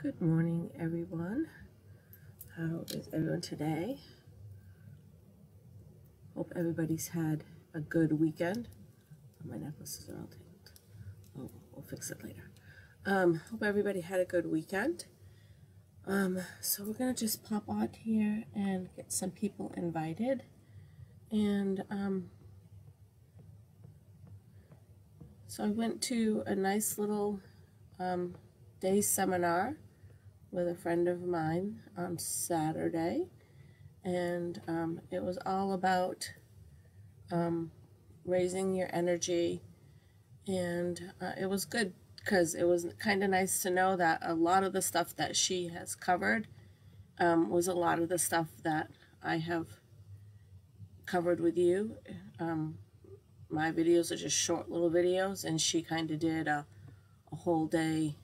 Good morning, everyone. How is everyone today? Hope everybody's had a good weekend. My necklaces are all tangled. Oh, we'll fix it later. Hope everybody had a good weekend. So we're gonna just pop on here and get some people invited. And so I went to a nice little day seminar with a friend of mine on Saturday, and it was all about raising your energy, and it was good because it was kind of nice to know that a lot of the stuff that she has covered was a lot of the stuff that I have covered with you. My videos are just short little videos, and she kind of did a whole day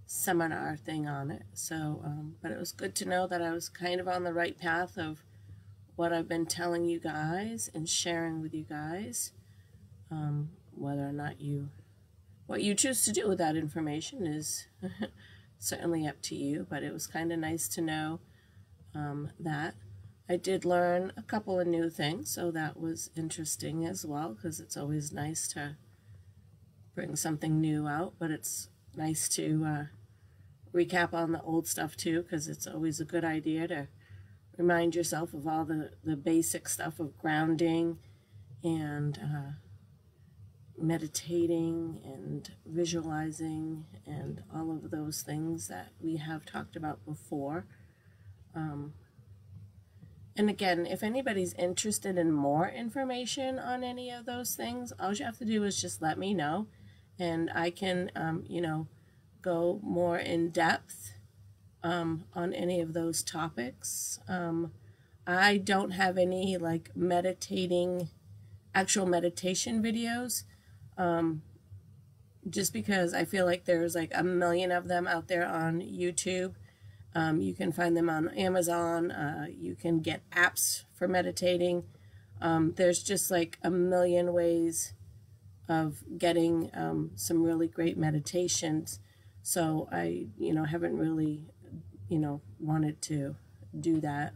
seminar thing on it. So but it was good to know that I was kind of on the right path of what I've been telling you guys and sharing with you guys. Whether or not what you choose to do with that information is certainly up to you, but it was kind of nice to know that. I did learn a couple of new things, so that was interesting as well, because it's always nice to bring something new out, but it's nice to recap on the old stuff too, because it's always a good idea to remind yourself of all the basic stuff of grounding and meditating and visualizing and all of those things that we have talked about before. And again, if anybody's interested in more information on any of those things, all you have to do is just let me know, and I can, go more in depth on any of those topics. I don't have any like actual meditation videos, just because I feel like there's like a million of them out there on YouTube. You can find them on Amazon. You can get apps for meditating. There's just like a million ways of getting some really great meditations. So I, haven't really, wanted to do that.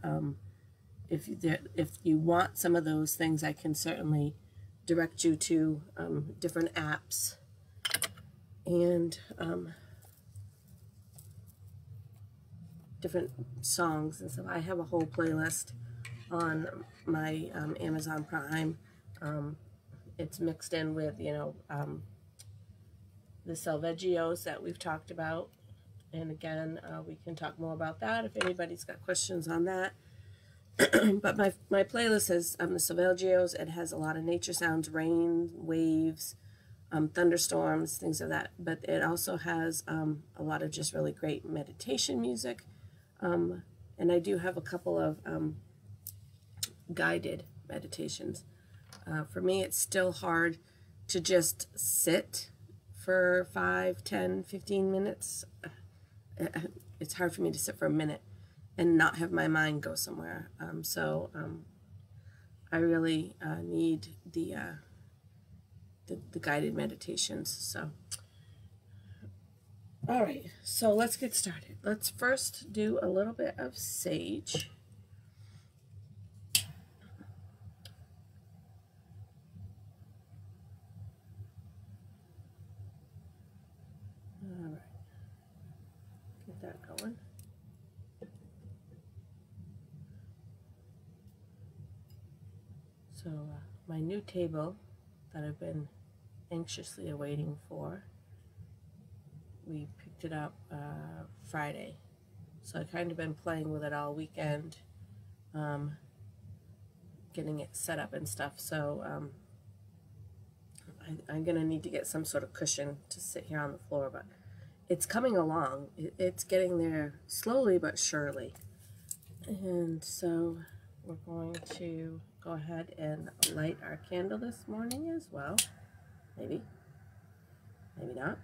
If you want some of those things, I can certainly direct you to different apps and different songs and stuff. I have a whole playlist on my Amazon Prime. It's mixed in with, the Solfeggios that we've talked about. And again, we can talk more about that if anybody's got questions on that. But my playlist has the Solfeggios. It has a lot of nature sounds, rain, waves, thunderstorms, things of that. But it also has a lot of just really great meditation music. And I do have a couple of guided meditations. For me, it's still hard to just sit for 5, 10, 15 minutes. It's hard for me to sit for a minute and not have my mind go somewhere. I really need the guided meditations. So, all right, so let's get started. Let's first do a little bit of sage. All right, get that going. So my new table that I've been anxiously awaiting for, we picked it up Friday. So I've kind of been playing with it all weekend, getting it set up and stuff. So I'm going to need to get some sort of cushion to sit here on the floor, but it's coming along. It's getting there slowly but surely. And so we're going to go ahead and light our candle this morning as well. Maybe not.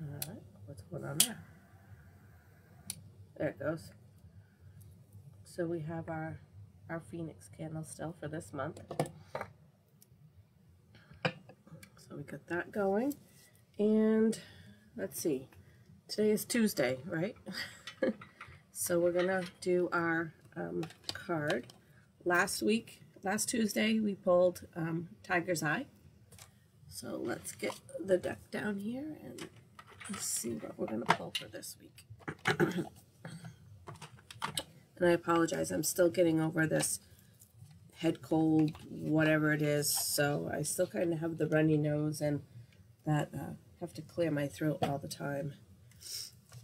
All right, what's going on there? There it goes. So we have our Phoenix candle still for this month. So we got that going. And let's see. Today is Tuesday, right? So we're gonna do our card. Last Tuesday, we pulled Tiger's Eye. So let's get the deck down here and let's see what we're gonna pull for this week. And I apologize, I'm still getting over this head cold, whatever it is, so I still kind of have the runny nose and that have to clear my throat all the time.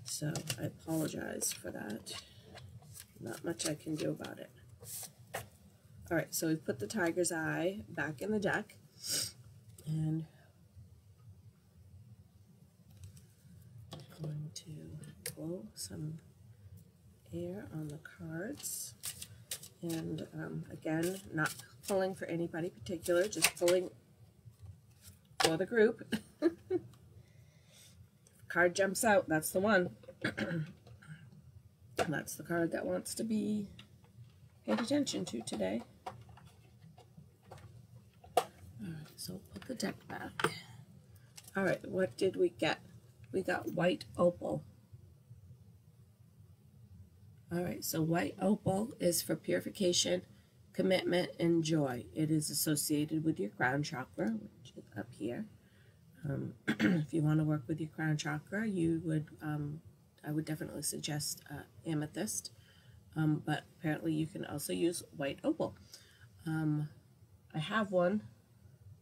So I apologize for that. Not much I can do about it. All right, so we put the Tiger's Eye back in the deck, and I'm going to blow some air on the cards. And again, not pulling for anybody particular, just pulling for the group. Card jumps out, that's the one. That's the card that wants to be paid attention to today. Alright, so put the deck back. Alright, what did we get? We got White Opal. Alright, so White Opal is for purification, commitment, and joy. It is associated with your crown chakra, which is up here. If you want to work with your crown chakra, you would, I would definitely suggest amethyst, but apparently you can also use White Opal. I have one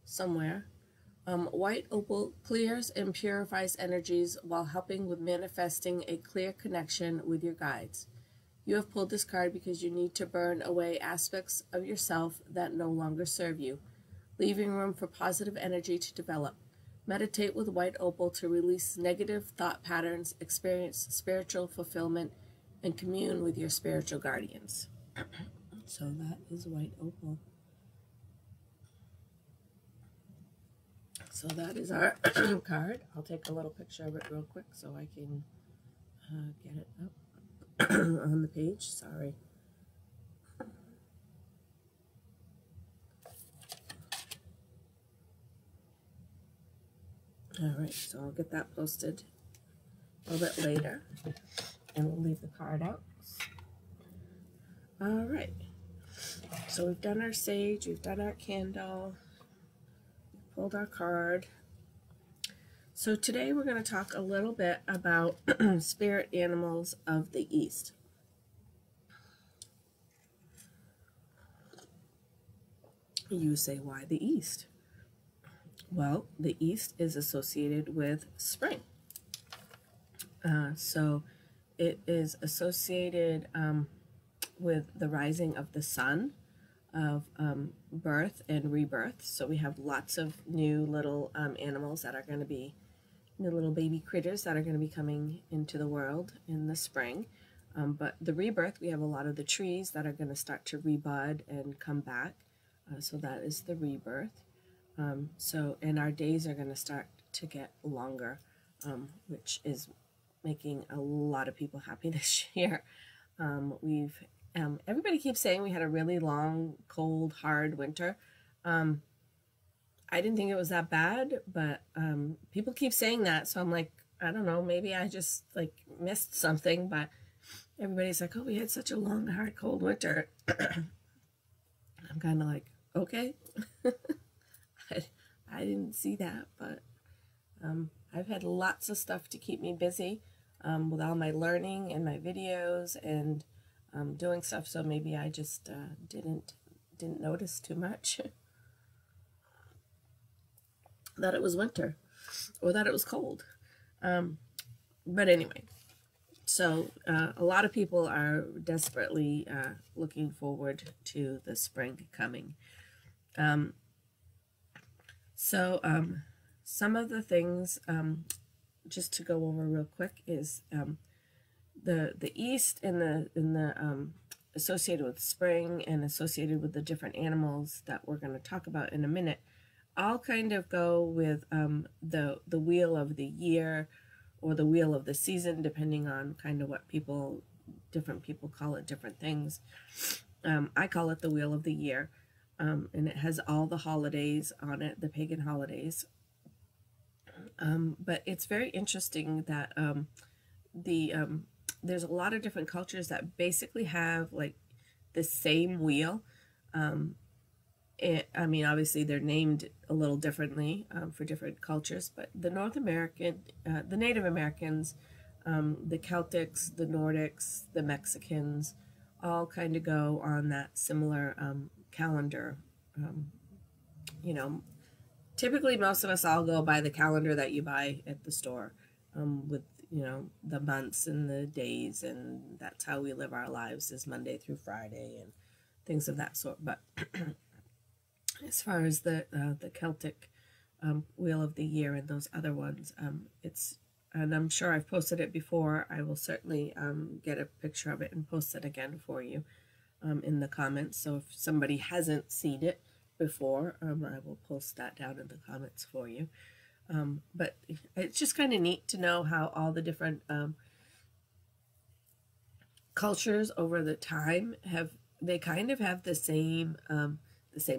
somewhere. White Opal clears and purifies energies while helping with manifesting a clear connection with your guides. You have pulled this card because you need to burn away aspects of yourself that no longer serve you, leaving room for positive energy to develop. Meditate with White Opal to release negative thought patterns, experience spiritual fulfillment, and commune with your spiritual guardians. So that is White Opal. So that is our card. I'll take a little picture of it real quick so I can get it up on the page. Sorry. Alright, so I'll get that posted a little bit later, and we'll leave the card out. Alright, so we've done our sage, we've done our candle, we've pulled our card. So today we're going to talk a little bit about spirit animals of the East. You say, why the East? Well, the East is associated with spring. So it is associated with the rising of the sun, of birth and rebirth. So we have lots of new little animals that are going to be, new little baby critters that are going to be coming into the world in the spring. But the rebirth, we have a lot of the trees that are going to start to rebud and come back. So that is the rebirth. And our days are going to start to get longer, which is making a lot of people happy this year. Everybody keeps saying we had a really long, cold, hard winter. I didn't think it was that bad, but people keep saying that, so I'm like, I don't know, maybe I just like missed something, but everybody's like, oh, we had such a long, hard, cold winter. I'm kind of like, okay. I didn't see that, but I've had lots of stuff to keep me busy with all my learning and my videos and doing stuff, so maybe I just didn't notice too much that it was winter or that it was cold. But anyway, so a lot of people are desperately looking forward to the spring coming. Some of the things, just to go over real quick, is the East and the associated with spring and associated with the different animals that we're going to talk about in a minute, all kind of go with the wheel of the year or the wheel of the season, depending on kind of what different people call it different things. I call it the wheel of the year. And it has all the holidays on it, the pagan holidays. But it's very interesting that the there's a lot of different cultures that basically have like the same wheel. I mean, obviously they're named a little differently for different cultures, but the North American, the Native Americans, the Celtics, the Nordics, the Mexicans, all kind of go on that similar calendar. You know, typically most of us all go by the calendar that you buy at the store, with, you know, the months and the days, and that's how we live our lives, is Monday through Friday and things of that sort. But as far as the Celtic Wheel of the Year and those other ones, and I'm sure I've posted it before. I will certainly get a picture of it and post it again for you in the comments. So if somebody hasn't seen it before, I will post that down in the comments for you. But it's just kind of neat to know how all the different cultures over the time they kind of have the same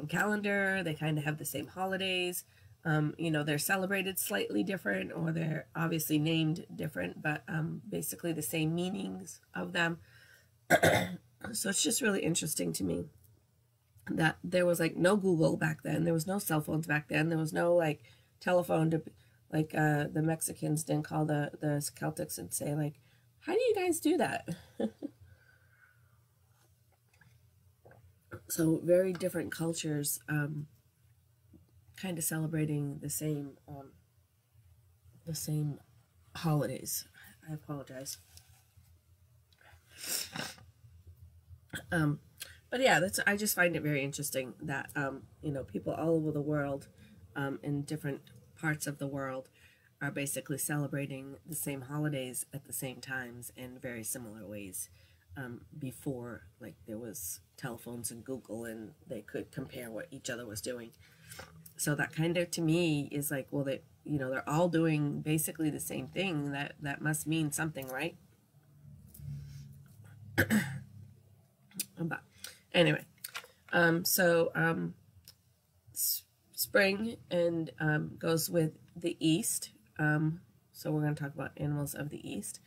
calendar. They kind of have the same holidays. You know, they're celebrated slightly different, or they're obviously named different, but basically the same meanings of them. So it's just really interesting to me that there was like no Google back then. There was no cell phones back then. There was no like telephone to, like, the Mexicans didn't call the Celtics and say like, how do you guys do that? So very different cultures kind of celebrating the same holidays. I apologize. But yeah, I just find it very interesting that you know, people all over the world, in different parts of the world, are basically celebrating the same holidays at the same times in very similar ways. Before, like, there was telephones and Google and they could compare what each other was doing. So that kind of, to me, is like, well, you know, they're all doing basically the same thing. That must mean something, right? But anyway, spring and goes with the East. So we're going to talk about animals of the East.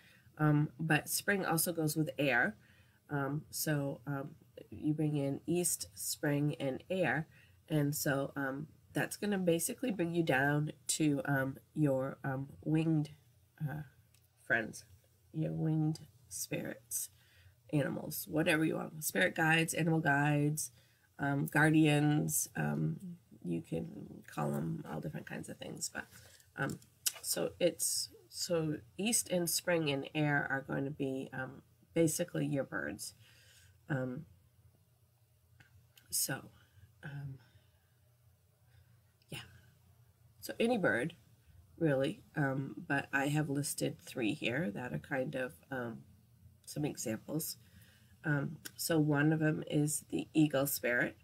But spring also goes with air. You bring in East, spring, and air. And so that's going to basically bring you down to your winged friends, your winged spirits, animals, whatever you want. Spirit guides, animal guides, guardians. You can call them all different kinds of things. But so East and spring and air are going to be basically your birds. Yeah. So any bird, really. But I have listed 3 here that are kind of some examples. So one of them is the eagle spirit.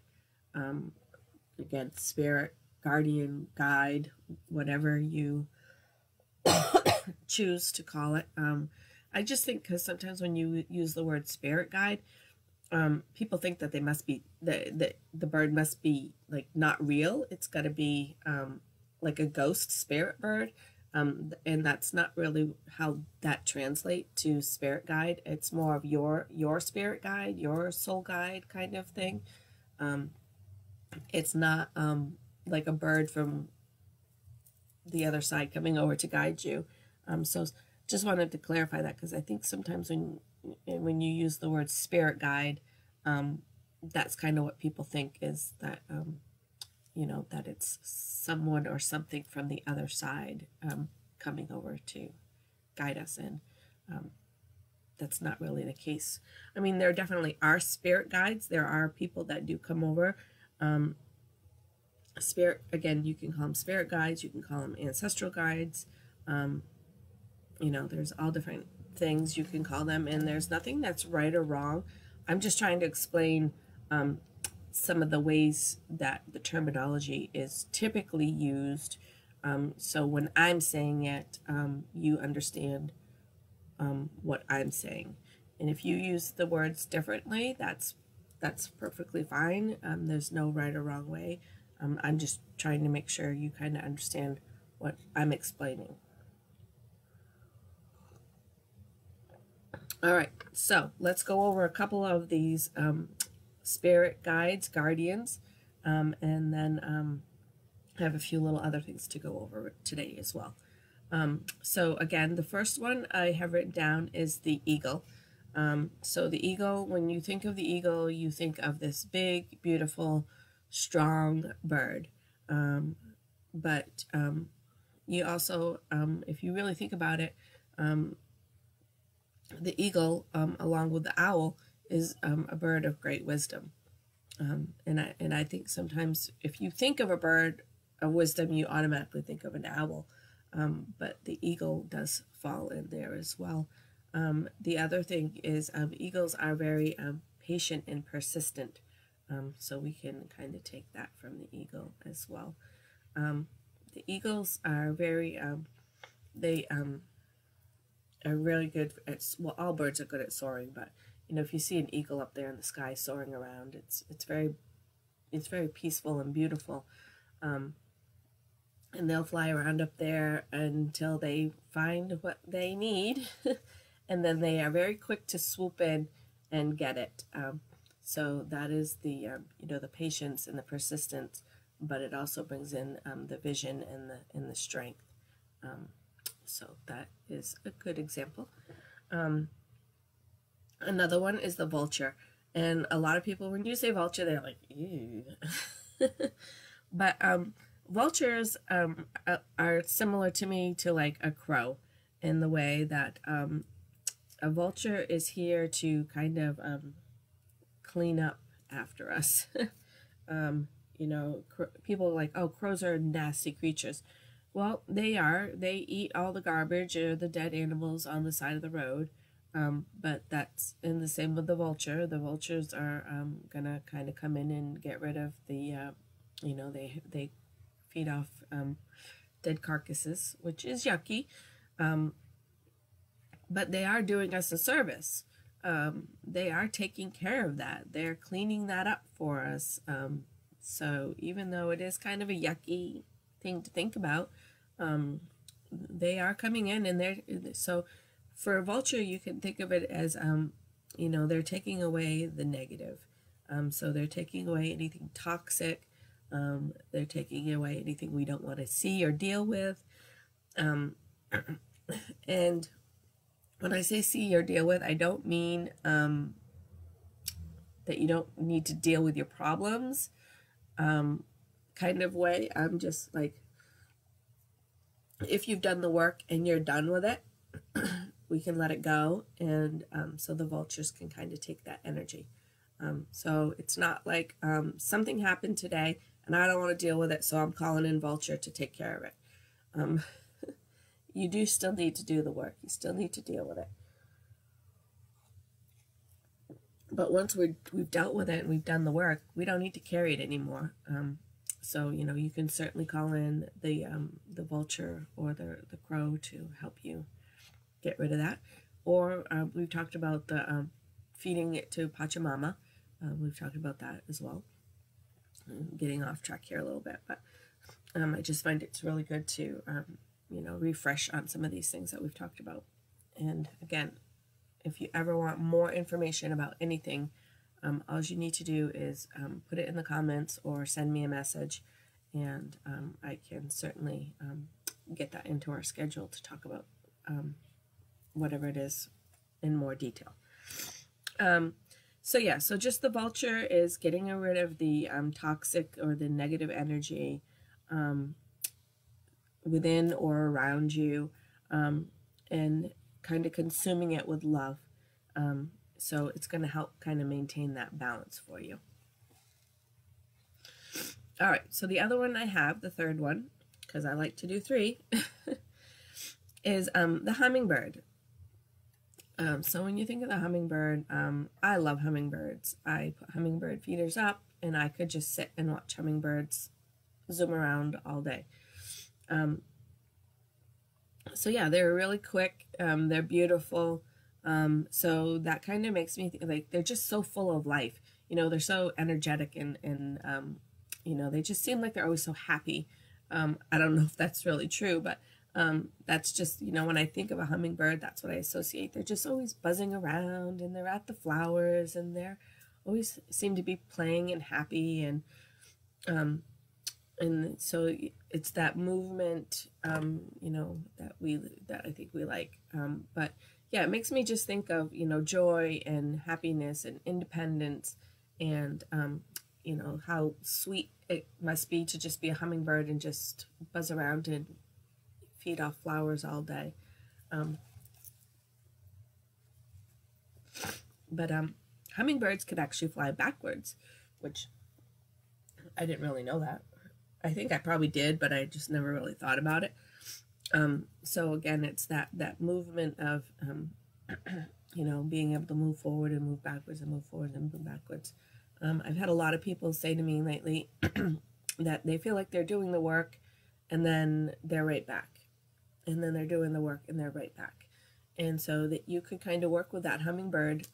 Again, spirit, guardian, guide, whatever you choose to call it. I just think because sometimes when you use the word spirit guide, people think that they must be the bird must be like not real. It's got to be like a ghost spirit bird, and that's not really how that translates to spirit guide. It's more of your spirit guide, your soul guide kind of thing. It's not like a bird from the other side coming over to guide you. So just wanted to clarify that, because I think sometimes when you use the word spirit guide, that's kind of what people think, is that you know, that it's someone or something from the other side coming over to guide us, and that's not really the case. I mean, there definitely are spirit guides. There are people that do come over. Spirit, again, you can call them spirit guides, you can call them ancestral guides. You know, there's all different things you can call them, and there's nothing that's right or wrong. I'm just trying to explain some of the ways that the terminology is typically used. So when I'm saying it, you understand what I'm saying. And if you use the words differently, that's perfectly fine. There's no right or wrong way. I'm just trying to make sure you kind of understand what I'm explaining. All right, so let's go over a couple of these spirit guides, guardians, and then I have a few little other things to go over today as well. So again, the first one I have written down is the eagle. So the eagle, when you think of the eagle, you think of this big, beautiful, strong bird. But you also, if you really think about it, the eagle, along with the owl, is a bird of great wisdom. And I think sometimes if you think of a bird of wisdom, you automatically think of an owl. But the eagle does fall in there as well. The other thing is eagles are very patient and persistent. So we can kind of take that from the eagle as well. The eagles are very, they are really good at, well, all birds are good at soaring, but you know, if you see an eagle up there in the sky soaring around, it's very peaceful and beautiful. And they'll fly around up there until they find what they need, and then they are very quick to swoop in and get it. So that is the you know, the patience and the persistence, but it also brings in the vision and the strength. So that is a good example. Another one is the vulture, and a lot of people, when you say vulture, they're like, ew. But vultures are similar to me to like a crow, in the way that a vulture is here to kind of clean up after us. You know, people are like, oh, crows are nasty creatures. Well, they are. They eat all the garbage or the dead animals on the side of the road. But that's in the same with the vulture. The vultures are gonna kind of come in and get rid of the, you know, they feed off dead carcasses, which is yucky. But they are doing us a service. They are taking care of that. They're cleaning that up for us. So even though it is kind of a yucky thing to think about, they are coming in, and so for a vulture, you can think of it as, you know, they're taking away the negative. So they're taking away anything toxic. They're taking away anything we don't want to see or deal with. And when I say see or deal with, I don't mean that you don't need to deal with your problems kind of way. I'm just like, if you've done the work and you're done with it, we can let it go, and so the vultures can kind of take that energy. So it's not like something happened today and I don't want to deal with it, so I'm calling in vulture to take care of it. You do still need to do the work. You still need to deal with it. But once we've dealt with it and we've done the work, we don't need to carry it anymore. So, you know, you can certainly call in the vulture or the crow to help you get rid of that. Or we've talked about the feeding it to Pachamama. We've talked about that as well. I'm getting off track here a little bit, but I just find it's really good to, you know, refresh on some of these things that we've talked about. And again, if you ever want more information about anything, all you need to do is put it in the comments or send me a message, and I can certainly get that into our schedule to talk about whatever it is in more detail. So yeah, so just the vulture is getting rid of the toxic or the negative energy within or around you, and kind of consuming it with love. So it's going to help kind of maintain that balance for you. All right, so the other one I have, the third one, because I like to do three, is the hummingbird. So when you think of the hummingbird, I love hummingbirds. I put hummingbird feeders up, and I could just sit and watch hummingbirds zoom around all day. So yeah, they're really quick. They're beautiful. So that kind of makes me think, like, they're just so full of life. You know, they're so energetic, and you know, they just seem like they're always so happy. I don't know if that's really true, but That's just, you know, when I think of a hummingbird, that's what I associate. They're just always buzzing around, and they're at the flowers, and they're always seem to be playing and happy, and so it's that movement, you know, that I think we like. But yeah, it makes me just think of, you know, joy and happiness and independence, and you know, how sweet it must be to just be a hummingbird and just buzz around and feed off flowers all day. But hummingbirds could actually fly backwards, which I didn't really know that. I think I probably did, but I just never really thought about it. So again, it's that movement of, you know, being able to move forward and move backwards and move forward and move backwards. I've had a lot of people say to me lately that they feel like they're doing the work and then they're right back. And then they're doing the work and they're right back. And so that you could kind of work with that hummingbird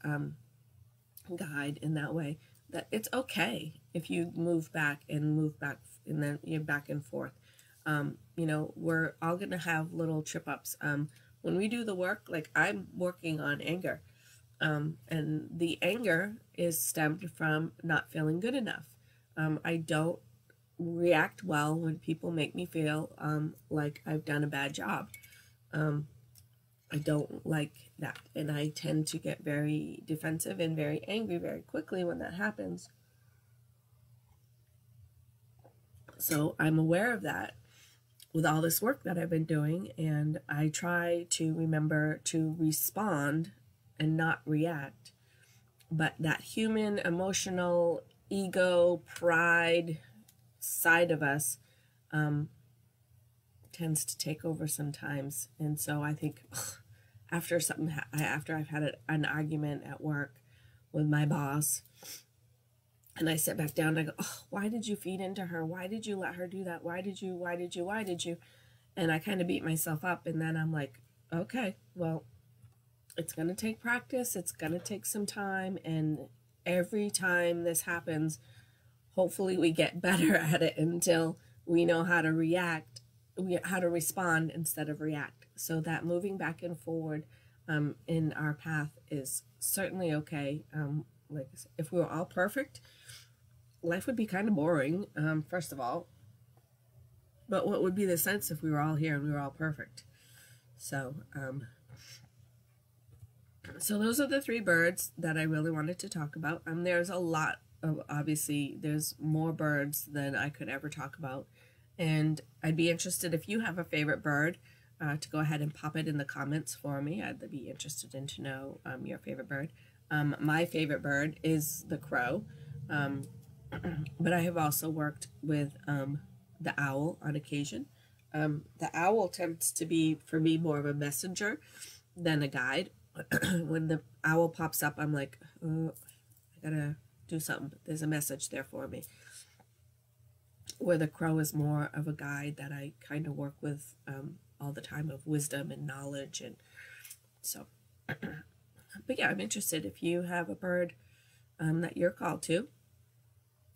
guide in that way, that it's okay if you move back and then you're back and forth. You know, we're all going to have little trip ups. When we do the work, like I'm working on anger, and the anger is stemmed from not feeling good enough. I don't react well when people make me feel like I've done a bad job. I don't like that, and I tend to get very defensive and very angry very quickly when that happens. So I'm aware of that with all this work that I've been doing, and I try to remember to respond and not react. But that human, emotional, ego, pride side of us tends to take over sometimes. And so I think after I've had an argument at work with my boss, and I sit back down and I go, oh, why did you feed into her? Why did you let her do that? Why did you? And I kind of beat myself up, and then I'm like, okay, well, it's going to take practice. It's going to take some time. And every time this happens, hopefully we get better at it until we know how to how to respond instead of react. So that moving back and forward in our path is certainly okay. Like if we were all perfect, life would be kind of boring, first of all. But what would be the sense if we were all here and we were all perfect? So, so those are the three birds that I really wanted to talk about. There's a lot of, obviously, there's more birds than I could ever talk about. And I'd be interested if you have a favorite bird to go ahead and pop it in the comments for me. I'd be interested in to know your favorite bird. My favorite bird is the crow, but I have also worked with the owl on occasion. The owl tends to be, for me, more of a messenger than a guide. When the owl pops up, I'm like, oh, I gotta do something. There's a message there for me. Where the crow is more of a guide that I kind of work with all the time, of wisdom and knowledge. And so, but yeah, I'm interested if you have a bird that you're called to.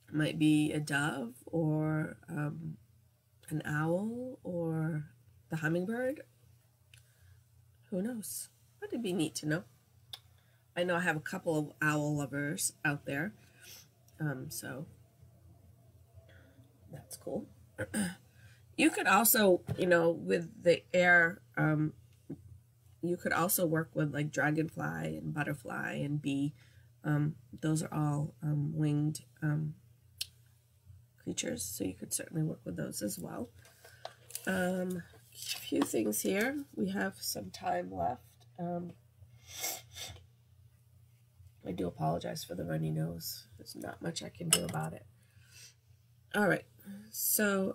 It might be a dove or an owl or the hummingbird. Who knows? But it'd be neat to know. I know I have a couple of owl lovers out there. So that's cool. You could also, you know, with the air, you could also work with like dragonfly and butterfly and bee. Those are all winged creatures, so you could certainly work with those as well. A few things here. We have some time left. I do apologize for the runny nose. There's not much I can do about it. All right, so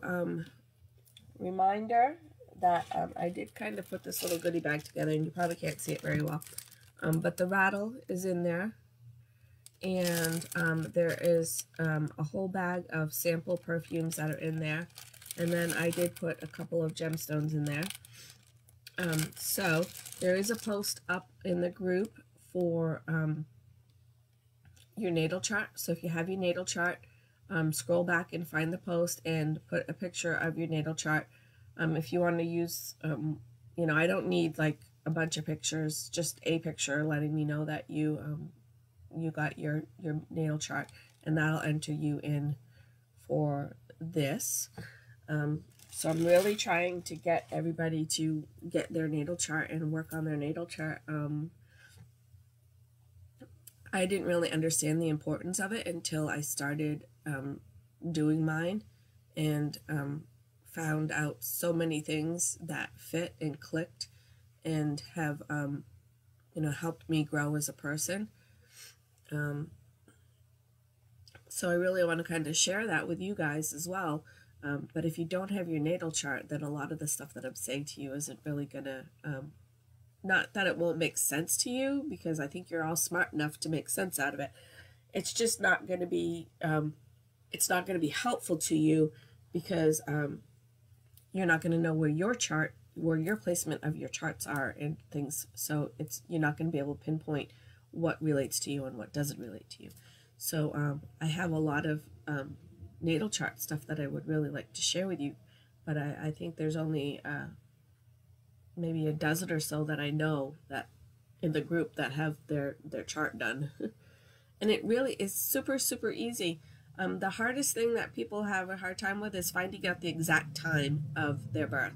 reminder that I did kind of put this little goodie bag together, and you probably can't see it very well, but the rattle is in there, and there is a whole bag of sample perfumes that are in there, and then I did put a couple of gemstones in there. So there is a post up in the group for your natal chart. So if you have your natal chart, scroll back and find the post and put a picture of your natal chart If you want to use, you know, I don't need like a bunch of pictures, just a picture letting me know that you got your natal chart, and that'll enter you in for this. So I'm really trying to get everybody to get their natal chart and work on their natal chart. I didn't really understand the importance of it until I started doing mine, and found out so many things that fit and clicked and have you know, helped me grow as a person. So I really want to kind of share that with you guys as well. But if you don't have your natal chart, then a lot of the stuff that I'm saying to you isn't really gonna, not that it won't make sense to you, because I think you're all smart enough to make sense out of it. It's just not going to be, it's not going to be helpful to you, because you're not going to know where your chart, where your placement of your charts are and things. So you're not going to be able to pinpoint what relates to you and what doesn't relate to you. So I have a lot of natal chart stuff that I would really like to share with you, but I think there's only maybe a dozen or so that I know that in the group that have their chart done. And it really is super easy. The hardest thing that people have a hard time with is finding out the exact time of their birth.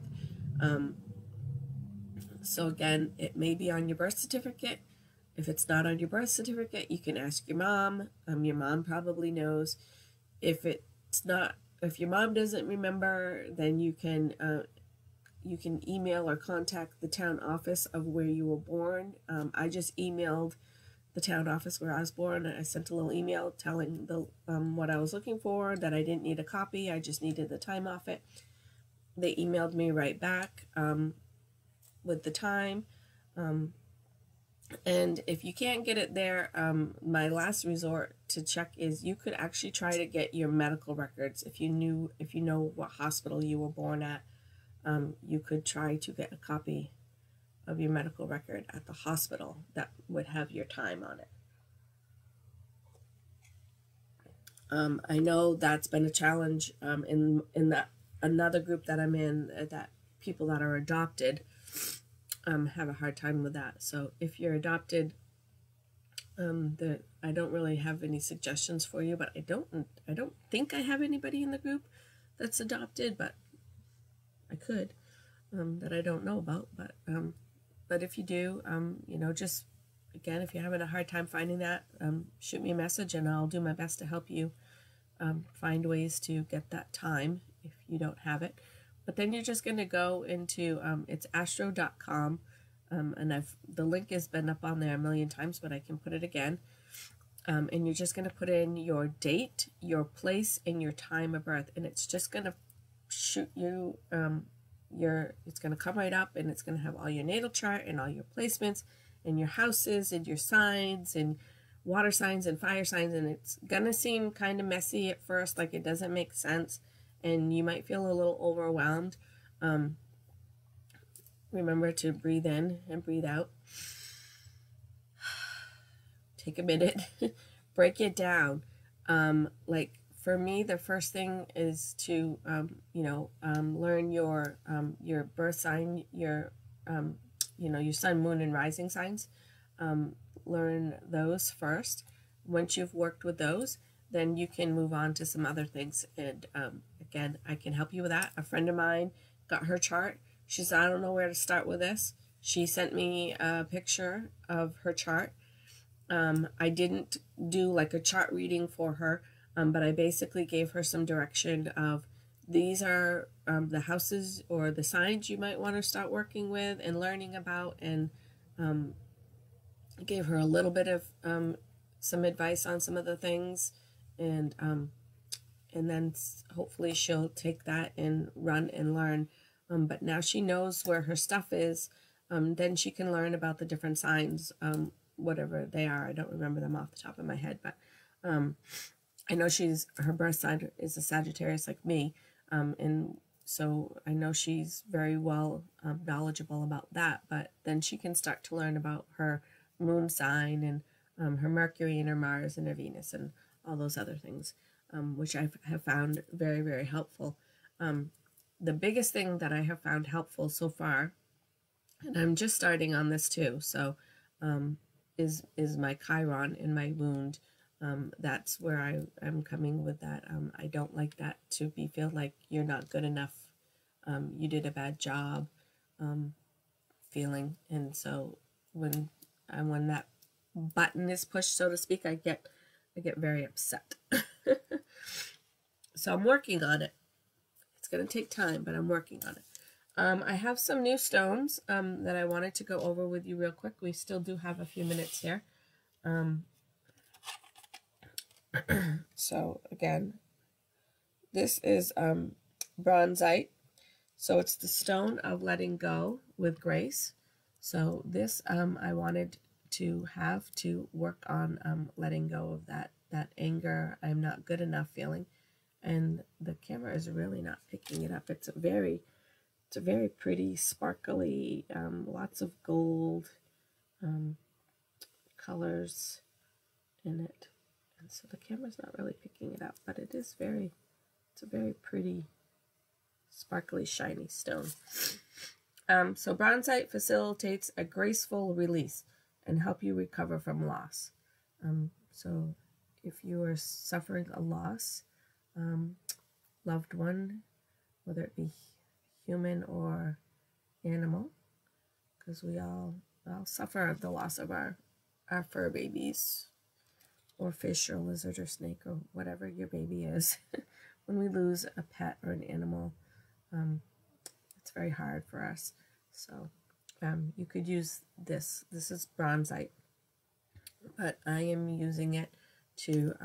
So again, it may be on your birth certificate. If it's not on your birth certificate, you can ask your mom. Your mom probably knows. If it's not, if your mom doesn't remember, then you can email or contact the town office of where you were born. I just emailed the town office where I was born. I sent a little email telling the what I was looking for, that I didn't need a copy, I just needed the time off it. They emailed me right back with the time. And if you can't get it there, my last resort to check is you could actually try to get your medical records. If you know what hospital you were born at, you could try to get a copy of your medical record at the hospital that would have your time on it. I know that's been a challenge in that another group that I'm in, that people that are adopted have a hard time with that. So if you're adopted, I don't really have any suggestions for you, but I don't think I have anybody in the group that's adopted, but I could, that I don't know about. But if you do, you know, just again, if you're having a hard time finding that, shoot me a message and I'll do my best to help you find ways to get that time if you don't have it. But then you're just going to go into, it's astro.com, and the link has been up on there a million times, but I can put it again. And you're just going to put in your date, your place, and your time of birth, and it's just going to shoot you, it's going to come right up, and it's going to have all your natal chart and all your placements and your houses and your signs and water signs and fire signs, and it's going to seem kind of messy at first, like it doesn't make sense, and you might feel a little overwhelmed. Remember to breathe in and breathe out. Take a minute, break it down. Like for me, the first thing is to, learn your birth sign, your sun, moon, and rising signs. Learn those first. Once you've worked with those, then you can move on to some other things. And again, I can help you with that. A friend of mine got her chart. She said, I don't know where to start with this. She sent me a picture of her chart. I didn't do like a chart reading for her, but I basically gave her some direction of these are the houses or the signs you might want to start working with and learning about, and gave her a little bit of some advice on some of the things, and then hopefully she'll take that and run and learn. But now she knows where her stuff is. Then she can learn about the different signs, whatever they are. I don't remember them off the top of my head, but I know her birth sign is a Sagittarius like me, and so I know she's very well knowledgeable about that. But then she can start to learn about her moon sign and her Mercury and her Mars and her Venus and all those other things, which I have found very, very helpful. the biggest thing that I have found helpful so far, and I'm just starting on this too, so is my Chiron in my wound. That's where I'm coming with that. I don't like that to be feel like you're not good enough. You did a bad job feeling. And so when that button is pushed, so to speak, I get very upset. So I'm working on it. It's going to take time, but I'm working on it. I have some new stones that I wanted to go over with you real quick. We still do have a few minutes here. So again, this is bronzite. So it's the stone of letting go with grace. So this I wanted to have to work on letting go of that anger, I'm not good enough feeling. And the camera is really not picking it up. It's a very pretty, sparkly, lots of gold colors in it. And so the camera's not really picking it up, but it is it's a very pretty, sparkly, shiny stone. So bronzite facilitates a graceful release and help you recover from loss. So if you are suffering a loss, loved one, whether it be human or animal, because we all suffer the loss of our fur babies, or fish or lizard or snake or whatever your baby is. When we lose a pet or an animal, it's very hard for us. So you could use this. This is bronzite, but I am using it to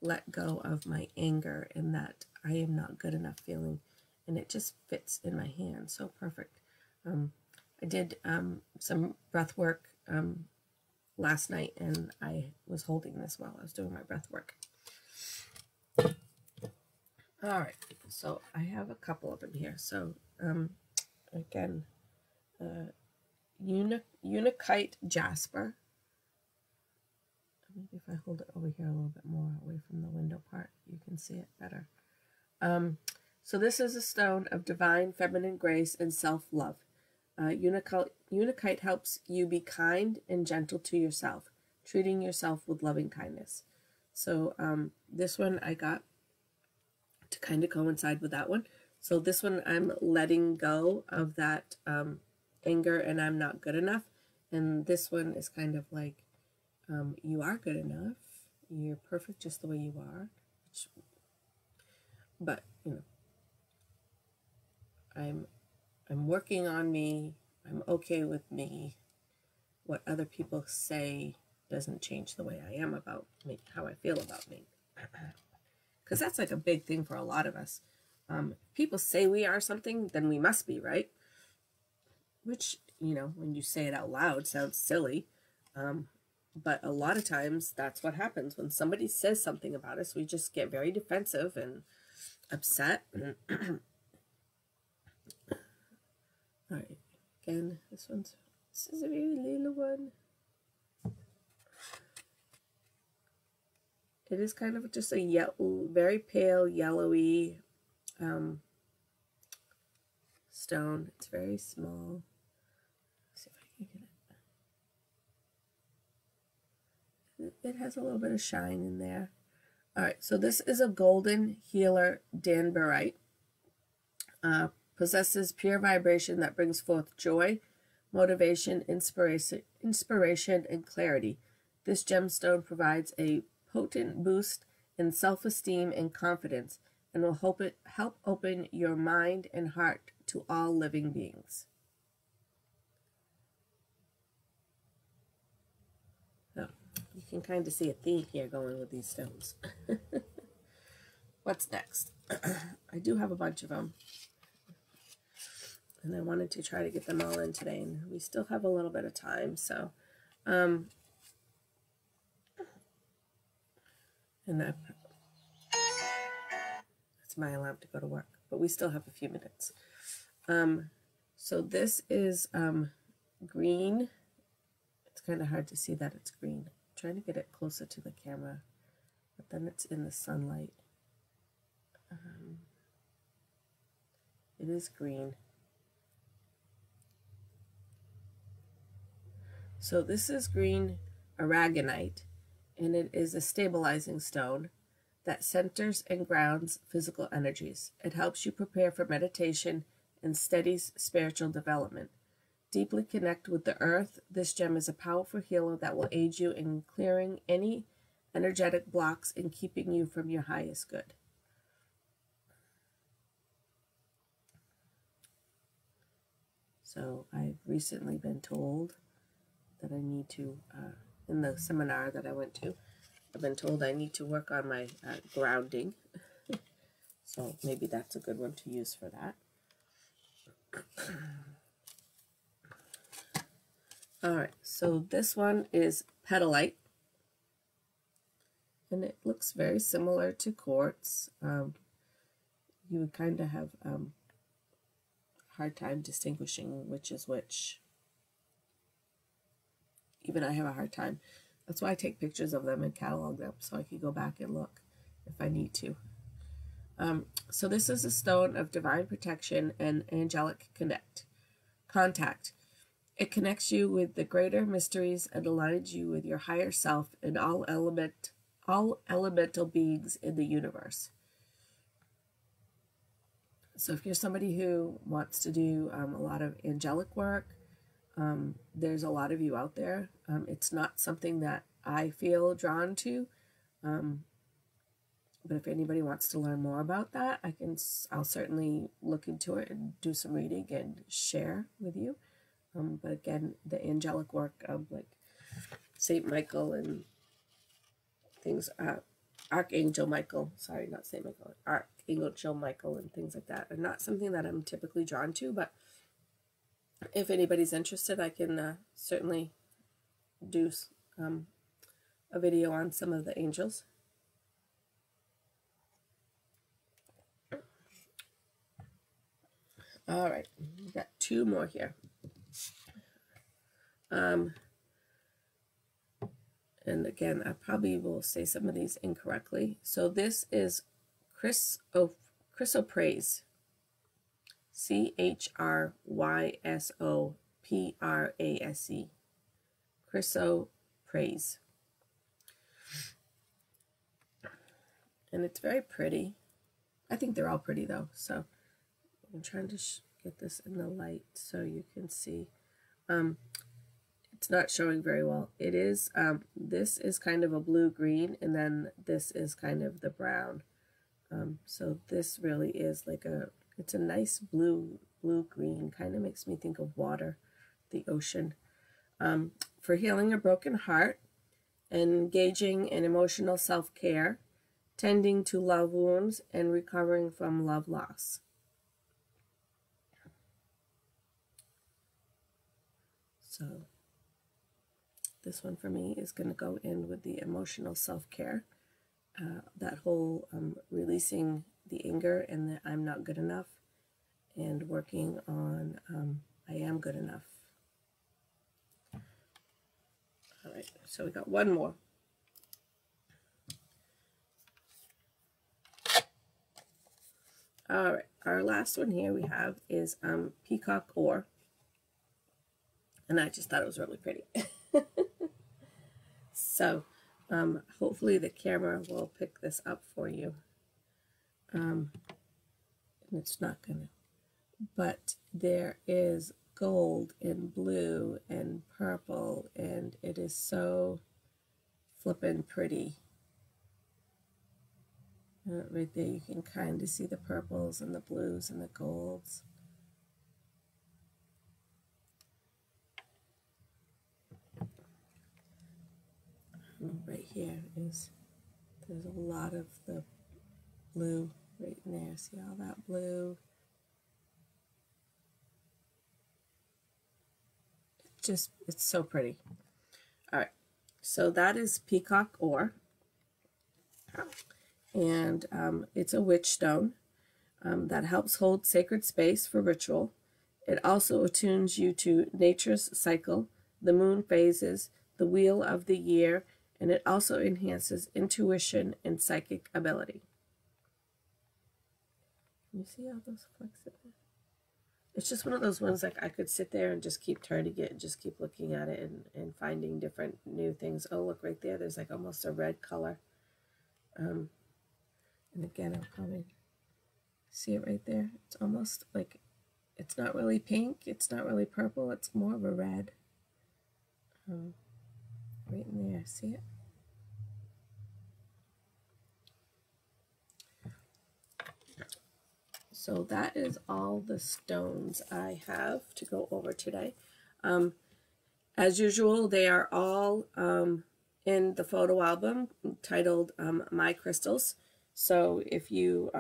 let go of my anger and that I am not good enough feeling, and it just fits in my hand so perfect. I did some breath work last night, and I was holding this while I was doing my breath work. All right, so I have a couple of them here. So again, Unakite Jasper. Maybe if I hold it over here a little bit more away from the window part, you can see it better. So this is a stone of divine feminine grace and self-love. Unakite helps you be kind and gentle to yourself, treating yourself with loving kindness. So this one I got to kind of coincide with that one. So this one I'm letting go of that anger and I'm not good enough. And this one is kind of like, you are good enough. You're perfect just the way you are. But, you know, I'm working on me. I'm okay with me. What other people say doesn't change the way I am about me, how I feel about me. Because that's like a big thing for a lot of us. People say we are something, then we must be, right? Which, you know, when you say it out loud, sounds silly. But a lot of times that's what happens. When somebody says something about us, we just get very defensive and upset. All right, again, this is a very little one. It is kind of just a very pale yellowy stone. It's very small. Let's see if I can get it. It has a little bit of shine in there. All right, so this is a golden healer danburite. Possesses pure vibration that brings forth joy, motivation, inspiration, and clarity. This gemstone provides a potent boost in self-esteem and confidence, and will help open your mind and heart to all living beings. So you can kind of see a theme here going with these stones. What's next? I do have a bunch of them. And I wanted to try to get them all in today, and we still have a little bit of time, so and that's my alarm to go to work, but we still have a few minutes. So this is green. It's kind of hard to see that it's green. I'm trying to get it closer to the camera, but then it's in the sunlight. It is green. So this is green aragonite, and it is a stabilizing stone that centers and grounds physical energies. It helps you prepare for meditation and steadies spiritual development. Deeply connect with the earth. This gem is a powerful healer that will aid you in clearing any energetic blocks and keeping you from your highest good. So I've recently been told that I need to, in the seminar that I went to, I've been told I need to work on my grounding. So maybe that's a good one to use for that. All right, so this one is petalite, and it looks very similar to quartz. You would kind of have a hard time distinguishing which is which. Even I have a hard time. That's why I take pictures of them and catalog them so I can go back and look if I need to. So this is a stone of divine protection and angelic contact. It connects you with the greater mysteries and aligns you with your higher self and all elemental beings in the universe. So if you're somebody who wants to do a lot of angelic work, there's a lot of you out there. It's not something that I feel drawn to, but if anybody wants to learn more about that, I'll certainly look into it and do some reading and share with you. But again, the angelic work of like Saint Michael and things, Archangel Michael, sorry, not Saint Michael, Archangel Michael and things like that are not something that I'm typically drawn to, but if anybody's interested, I can certainly do a video on some of the angels. All right, we got two more here. And again, I probably will say some of these incorrectly. So this is chrysoprase. CHRYSOPRASE. Chrysoprase. And it's very pretty. I think they're all pretty though. So I'm trying to get this in the light so you can see. It's not showing very well. It is, this is kind of a blue-green, and then this is kind of the brown. So this really is like it's a nice blue-green, kind of makes me think of water, the ocean. For healing a broken heart, engaging in emotional self-care, tending to love wounds, and recovering from love loss. So this one for me is going to go in with the emotional self-care, that whole releasing the anger and the I'm not good enough, and working on I am good enough. All right, so we got one more. All right, our last one here we have is peacock ore, and I just thought it was really pretty. So hopefully the camera will pick this up for you. And it's not gonna, but there is gold and blue and purple, and it is so flippin' pretty. Right there you can kind of see the purples and the blues and the golds. Right here there's a lot of the blue right in there. See all that blue? It's so pretty. All right, so that is peacock ore, and it's a witch stone that helps hold sacred space for ritual. It also attunes you to nature's cycle, the moon phases, the wheel of the year, and it also enhances intuition and psychic ability. Can you see all those flecks in there? it's just one of those ones like I could sit there and just keep turning it and just keep looking at it and finding different new things. Oh, look right there. There's like almost a red color. And again, I'll probably see it right there. It's almost like, it's not really pink. It's not really purple. It's more of a red. Right in there. See it? So that is all the stones I have to go over today. As usual, they are all in the photo album titled My Crystals. So if you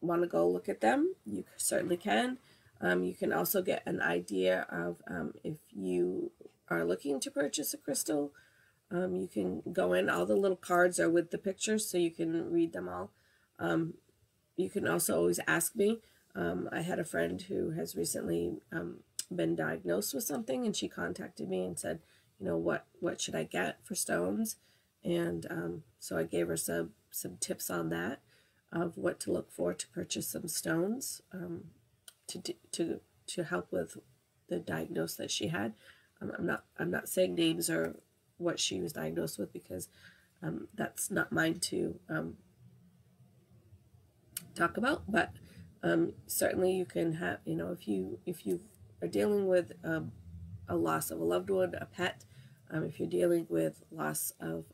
want to go look at them, you certainly can. You can also get an idea of if you are looking to purchase a crystal. You can go in. All the little cards are with the pictures, so you can read them all. You can also always ask me. I had a friend who has recently been diagnosed with something, and she contacted me and said, you know, what should I get for stones? And so I gave her some tips on that, of what to look for to purchase some stones to help with the diagnosis that she had. I'm not saying names or what she was diagnosed with, because that's not mine to talk about. But certainly you can have, you know, if you are dealing with a loss of a loved one, a pet, if you're dealing with loss of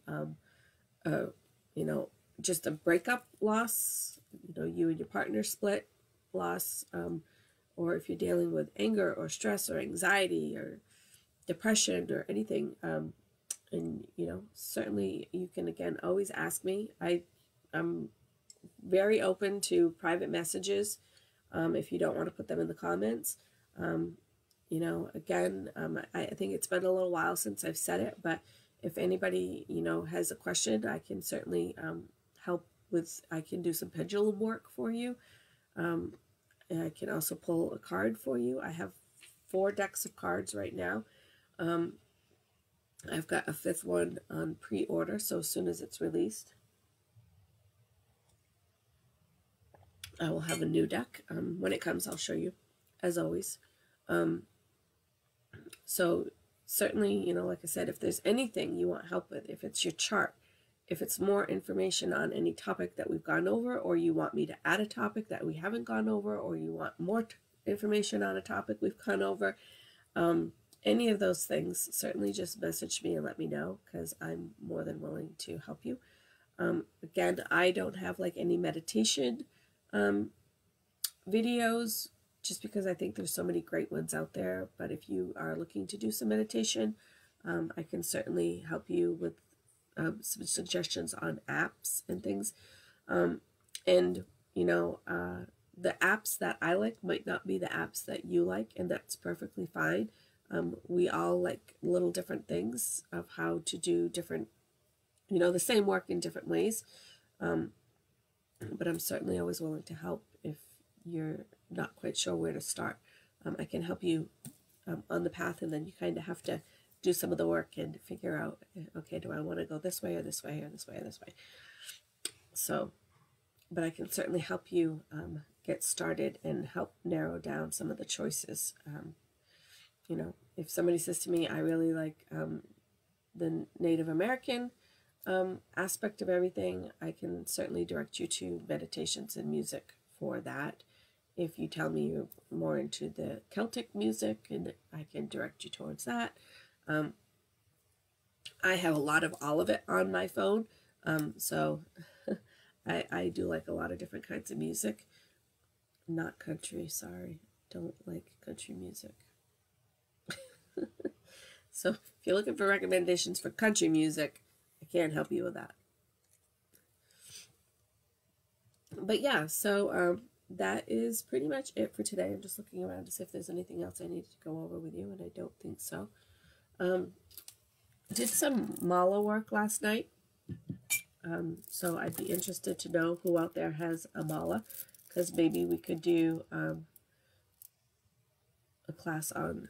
you know, just a breakup loss, you know, you and your partner split loss, or if you're dealing with anger or stress or anxiety or depression or anything, and you know, certainly you can again always ask me. I'm very open to private messages if you don't want to put them in the comments. You know, again, I think it's been a little while since I've said it, but if anybody, you know, has a question, I can certainly help with, I can do some pendulum work for you. And I can also pull a card for you. I have 4 decks of cards right now. I've got a 5th one on pre-order, so as soon as it's released, I will have a new deck. When it comes, I'll show you, as always. So certainly, you know, like I said, if there's anything you want help with, if it's your chart, if it's more information on any topic that we've gone over, or you want me to add a topic that we haven't gone over, or you want more information on a topic we've gone over, any of those things, certainly just message me and let me know, because I'm more than willing to help you. Again, I don't have like any meditation videos, just because I think there's so many great ones out there. But if you are looking to do some meditation, I can certainly help you with some suggestions on apps and things. And, you know, the apps that I like might not be the apps that you like, and that's perfectly fine. We all like little different things of how to do different, you know, the same work in different ways. But I'm certainly always willing to help if you're not quite sure where to start. I can help you on the path, and then you kind of have to do some of the work and figure out, okay, do I want to go this way or this way or this way or this way? So, but I can certainly help you get started and help narrow down some of the choices. You know, if somebody says to me, I really like the Native American aspect of everything, I can certainly direct you to meditations and music for that. If you tell me you're more into the Celtic music, and I can direct you towards that. I have a lot of all of it on my phone, so I do like a lot of different kinds of music. Not country, sorry. Don't like country music. So if you're looking for recommendations for country music, I can't help you with that. But yeah, so that is pretty much it for today. I'm just looking around to see if there's anything else I needed to go over with you, and I don't think so. Did some mala work last night. So I'd be interested to know who out there has a mala, because maybe we could do a class on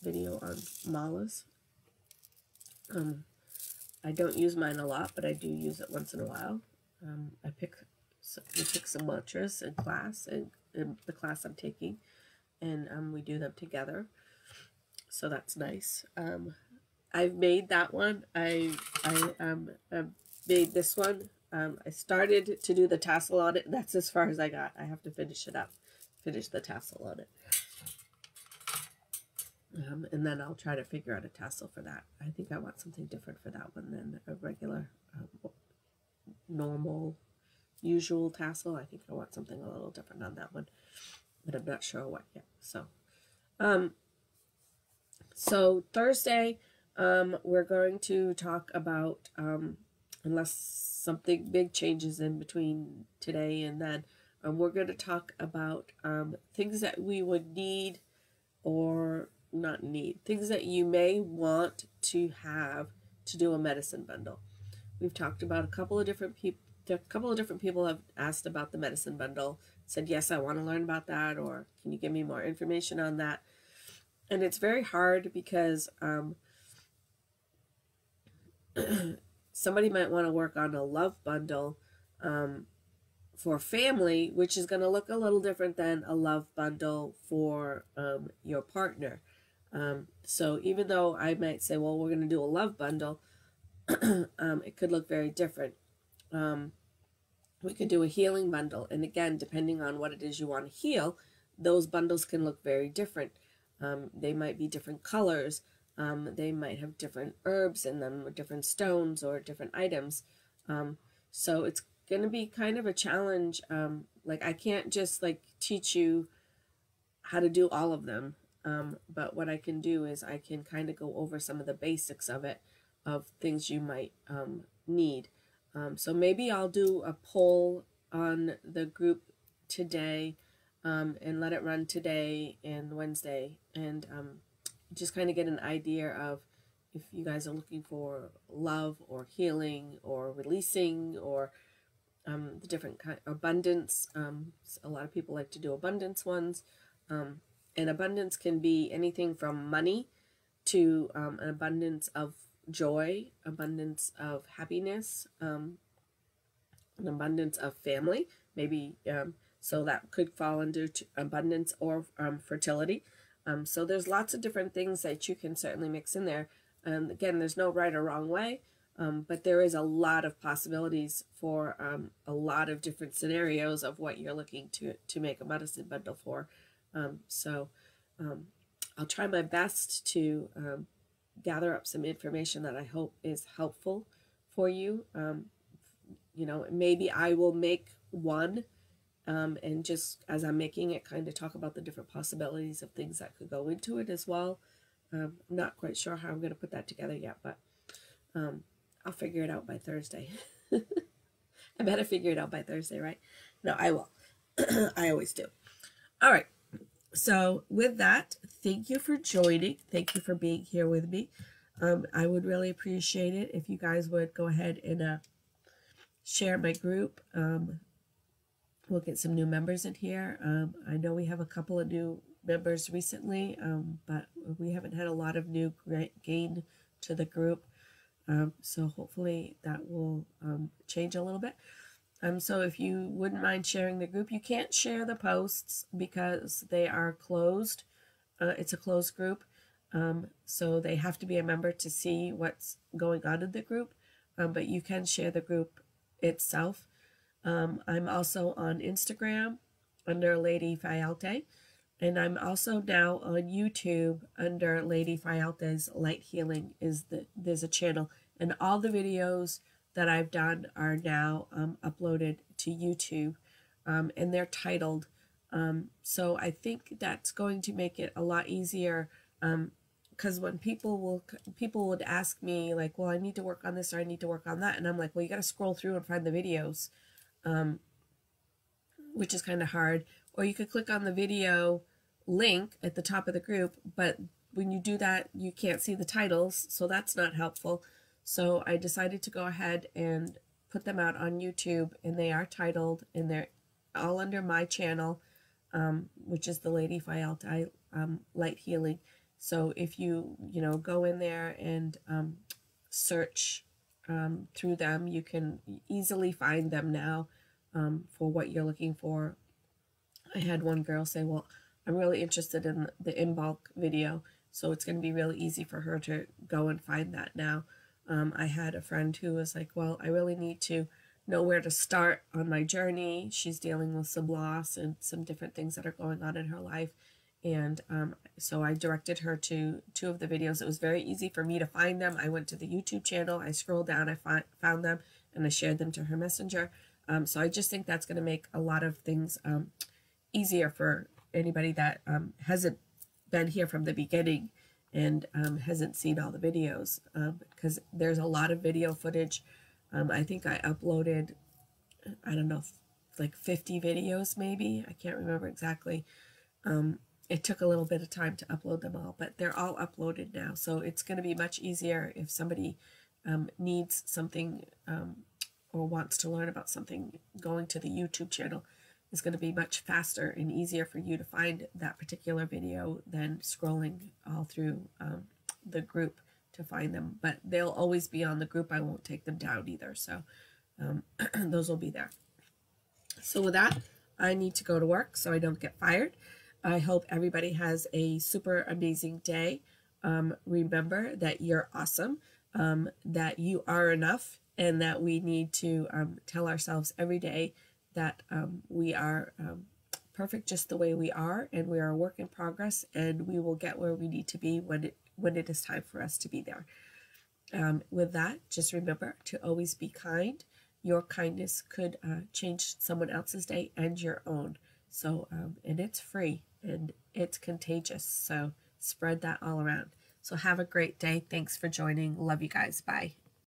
video on malas. I don't use mine a lot, but I do use it once in a while. We pick some mantras in class, and in the class I'm taking. and we do them together. So that's nice. I've made that one. I made this one. I started to do the tassel on it. That's as far as I got. I have to finish it up. Finish the tassel on it. And then I'll try to figure out a tassel for that. I think I want something different for that one than a regular, normal, usual tassel. I think I want something a little different on that one, but I'm not sure what yet. So Thursday, we're going to talk about, unless something big changes in between today and then, we're going to talk about things that we would need or not need, things that you may want to have to do a medicine bundle. We've talked about a couple of different people have asked about the medicine bundle, said, yes, I want to learn about that, or can you give me more information on that? And it's very hard because somebody might want to work on a love bundle for family, which is going to look a little different than a love bundle for your partner. So even though I might say, well, we're going to do a love bundle, it could look very different. We could do a healing bundle. And again, depending on what it is you want to heal, those bundles can look very different. They might be different colors. They might have different herbs in them, or different stones, or different items. So it's going to be kind of a challenge. Like I can't just like teach you how to do all of them. But what I can do is I can kind of go over some of the basics of it, of things you might need. So maybe I'll do a poll on the group today, and let it run today and Wednesday, and just kind of get an idea of if you guys are looking for love or healing or releasing or the different kind abundance. A lot of people like to do abundance ones. And abundance can be anything from money to an abundance of joy, abundance of happiness, an abundance of family, maybe. So that could fall under abundance or fertility. So there's lots of different things that you can certainly mix in there. Again, there's no right or wrong way, but there is a lot of possibilities for a lot of different scenarios of what you're looking to make a medicine bundle for. I'll try my best to gather up some information that I hope is helpful for you. You know, maybe I will make one and just as I'm making it, kind of talk about the different possibilities of things that could go into it as well. I'm not quite sure how I'm going to put that together yet, but I'll figure it out by Thursday. I better figure it out by Thursday, right? No, I will. I always do. All right. So with that, thank you for joining. Thank you for being here with me. I would really appreciate it if you guys would go ahead and share my group. We'll get some new members in here. I know we have a couple of new members recently, but we haven't had a lot of new gain to the group. So hopefully that will change a little bit. So if you wouldn't mind sharing the group, you can't share the posts because they are closed. It's a closed group. So they have to be a member to see what's going on in the group. But you can share the group itself. I'm also on Instagram under Lady Fayalte. And I'm also now on YouTube under Lady Fayalte's Light Healing. There's a channel. And all the videos that I've done are now uploaded to YouTube, and they're titled. So I think that's going to make it a lot easier, because when people would ask me like, well, I need to work on this or I need to work on that, and I'm like, well, you got to scroll through and find the videos, which is kind of hard. Or you could click on the video link at the top of the group, but when you do that, you can't see the titles, so that's not helpful. So I decided to go ahead and put them out on YouTube, and they are titled, and they're all under my channel, which is the Lady Fayalte Light Healing. So if you go in there and search through them, you can easily find them now for what you're looking for. I had one girl say, well, I'm really interested in the in bulk video, so it's going to be really easy for her to go and find that now. I had a friend who was like, well, I really need to know where to start on my journey. She's dealing with some loss and some different things that are going on in her life. And so I directed her to 2 of the videos. It was very easy for me to find them. I went to the YouTube channel, I scrolled down, I found them, and I shared them to her messenger. So I just think that's going to make a lot of things easier for anybody that hasn't been here from the beginning and hasn't seen all the videos, because there's a lot of video footage. I think I uploaded, I don't know, like 50 videos maybe. I can't remember exactly. It took a little bit of time to upload them all, but they're all uploaded now. So it's going to be much easier if somebody needs something or wants to learn about something. Going to the YouTube channel is going to be much faster and easier for you to find that particular video than scrolling all through the group to find them. But they'll always be on the group. I won't take them down either. So those will be there. So with that, I need to go to work so I don't get fired. I hope everybody has a super amazing day. Remember that you're awesome, that you are enough, and that we need to tell ourselves every day that we are perfect just the way we are, and we are a work in progress, and we will get where we need to be when it is time for us to be there. With that, just remember to always be kind. Your kindness could change someone else's day and your own. So, and it's free and it's contagious. So spread that all around. So have a great day. Thanks for joining. Love you guys. Bye.